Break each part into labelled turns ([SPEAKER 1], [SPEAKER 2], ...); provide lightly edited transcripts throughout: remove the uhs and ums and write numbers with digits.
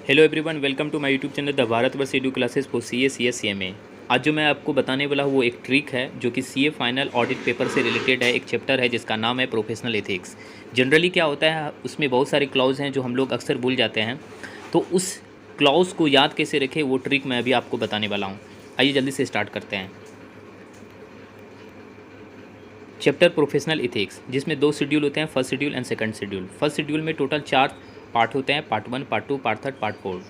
[SPEAKER 1] Hello everyone, welcome to my YouTube channel the Bharatvarsh edu classes for CA CS CMA. आज जो मैं आपको बताने वाला हूँ वो एक ट्रिक है जो कि सीए फाइनल ऑडिट पेपर से रिलेटेड है। एक चैप्टर है जिसका नाम है प्रोफेशनल एथिक्स। जनरली क्या होता है, उसमें बहुत सारे क्लॉज हैं जो हम लोग अक्सर भूल जाते हैं, तो उस क्लॉज को याद कैसे रखें वो ट्रिक मैं अभी आपको बताने वाला हूँ। आइए जल्दी से स्टार्ट करते हैं। चैप्टर प्रोफेशनल एथिक्स, जिसमें 2 शेड्यूल होते हैं, first schedule and second schedule. First schedule में टोटल 4 पार्ट होते हैं, part 1, part 2, part 3, part 4।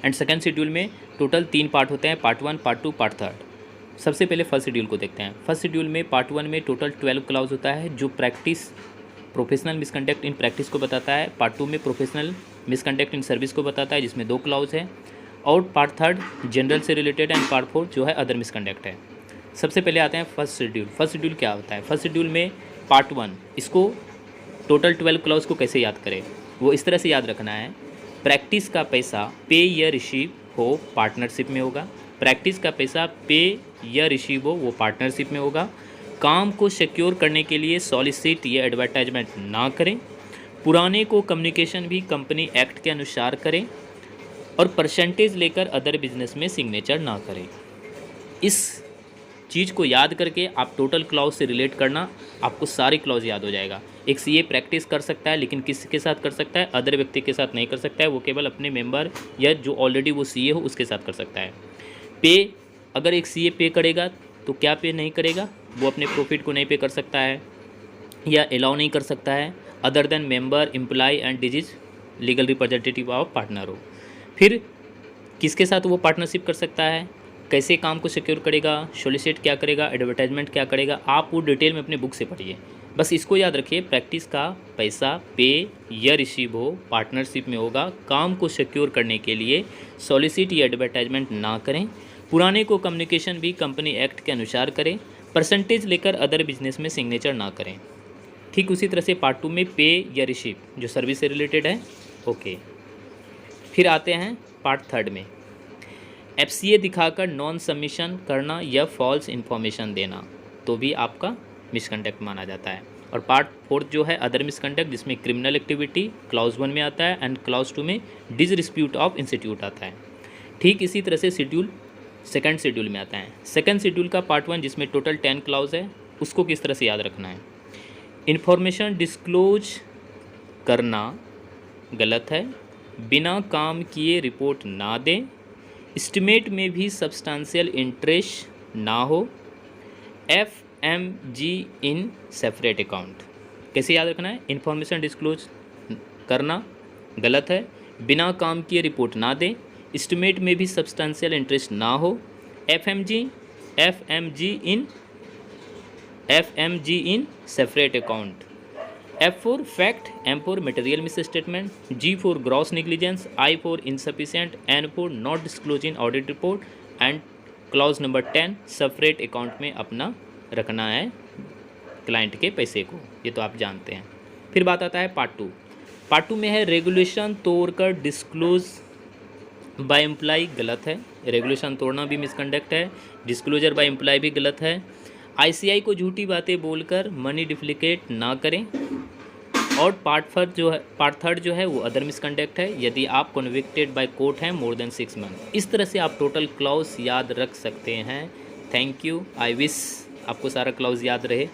[SPEAKER 1] And second schedule में टोटल 3 पार्ट होते हैं, पार्ट 1, पार्ट 2, पार्ट 3। सबसे पहले फर्स्ट शेड्यूल को देखते हैं। फर्स्ट शेड्यूल में पार्ट 1 में टोटल 12 क्लाउज होता है जो practice professional misconduct in practice को बताता है। पार्ट 2 में प्रोफेशनल मिसकंडक्ट इन सर्विस को बताता है जिसमें 2 क्लाउज है। और पार्ट 3 जनरल से रिलेटेड एंड पार्ट 4 जो है अदर मिसकंडक्ट है। सबसे पहले आते हैं फर्स्ट शेड्यूल। फर्स्ट शेड्यूल क्या होता है? फर्स्ट शेड्यूल में पार्ट 1, इसको टोटल 12 क्लाउज को कैसे याद करें, वो इस तरह से याद रखना है। प्रैक्टिस का पैसा पे या रिसीव हो पार्टनरशिप में होगा। प्रैक्टिस का पैसा पे या रिसीव हो वो पार्टनरशिप में होगा। काम को सिक्योर करने के लिए सॉलिसिट या एडवर्टाइजमेंट ना करें। पुराने को कम्युनिकेशन भी कंपनी एक्ट के अनुसार करें। और परसेंटेज लेकर अदर बिजनेस में सिग्नेचर ना करें। इस चीज़ को याद करके आप टोटल क्लॉज से रिलेट करना, आपको सारे क्लॉज याद हो जाएगा। एक सीए प्रैक्टिस कर सकता है लेकिन किसके साथ कर सकता है? अदर व्यक्ति के साथ नहीं कर सकता है, वो केवल अपने मेंबर या जो ऑलरेडी वो सीए हो उसके साथ कर सकता है। पे, अगर एक सीए पे करेगा तो क्या पे नहीं करेगा? वो अपने प्रॉफिट को नहीं पे कर सकता है या अलाउ नहीं कर सकता है other than member, employ and disease legal representative of partner हो। फिर किसके साथ वो पार्टनरशिप कर सकता है, कैसे काम को सिक्योर करेगा, सोलिसिट क्या करेगा, एडवर्टाइजमेंट क्या करेगा, आप वो डिटेल में अपने बुक से पढ़िए। बस इसको याद रखिए, प्रैक्टिस का पैसा पे या रिसीव हो पार्टनरशिप में होगा। काम को सिक्योर करने के लिए सोलिसिट या एडवर्टाइजमेंट ना करें। पुराने को कम्युनिकेशन भी कंपनी एक्ट के अनुसार करें। परसेंटेज लेकर अदर बिजनेस में सिग्नेचर ना करें। ठीक उसी तरह से पार्ट 2 में पे या रिसीव जो सर्विस से रिलेटेड है, ओके। फिर आते हैं पार्ट 3 में, एफसीए दिखाकर नॉन सबमिशन करना या फॉल्स इन्फॉर्मेशन देना तो भी आपका मिसकंडक्ट माना जाता है। और पार्ट 4 जो है अदर मिसकंडक्ट, जिसमें क्रिमिनल एक्टिविटी क्लाउज 1 में आता है एंड क्लाउज 2 में डिसरिस्प्यूट ऑफ इंस्टीट्यूट आता है। ठीक इसी तरह से शेड्यूल सेकंड शेड्यूल में आता है। सेकंड शेड्यूल का पार्ट 1 जिसमें टोटल 10 क्लाउज है, उसको किस तरह से याद रखना है? इन्फॉर्मेशन डिस्क्लोज करना गलत है। बिना काम किए रिपोर्ट ना दें। एस्टिमेट में भी सब्सटेंशियल इंटरेस्ट ना हो। एफएमजी इन सेपरेट अकाउंट कैसे याद रखना है? इन्फॉर्मेशन डिस्क्लोज करना गलत है। बिना काम किए रिपोर्ट ना दें। एस्टिमेट में भी सब्सटेंशियल इंटरेस्ट ना हो। FMG in separate account. F for fact, M for material misstatement, G for gross negligence, I for insufficient, N for not disclosing audit report and clause number 10 separate account में अपना रखना है client के पैसे को, ये तो आप जानते हैं। फिर बात आता है पार्ट 2। पार्ट 2 में है रेगुलेशन तोड़कर डिस्क्लोज बाय एम्प्लॉय गलत है। रेगुलेशन तोड़ना भी मिसकंडक्ट है। डिस्क्लोजर बाय एम्प्लॉय भी गलत है। आईसीआई को झूठी बातें बोलकर मनी डिप्लीकेट ना करें। और पार्ट 3 जो है वो अदर मिसकंडक्ट है यदि आप कन्विक्टेड बाय कोर्ट हैं मोर देन 6 मंथ। इस तरह से आप टोटल क्लॉज याद रख सकते हैं। Thank you. आई विश आपको सारा क्लॉज याद रहे।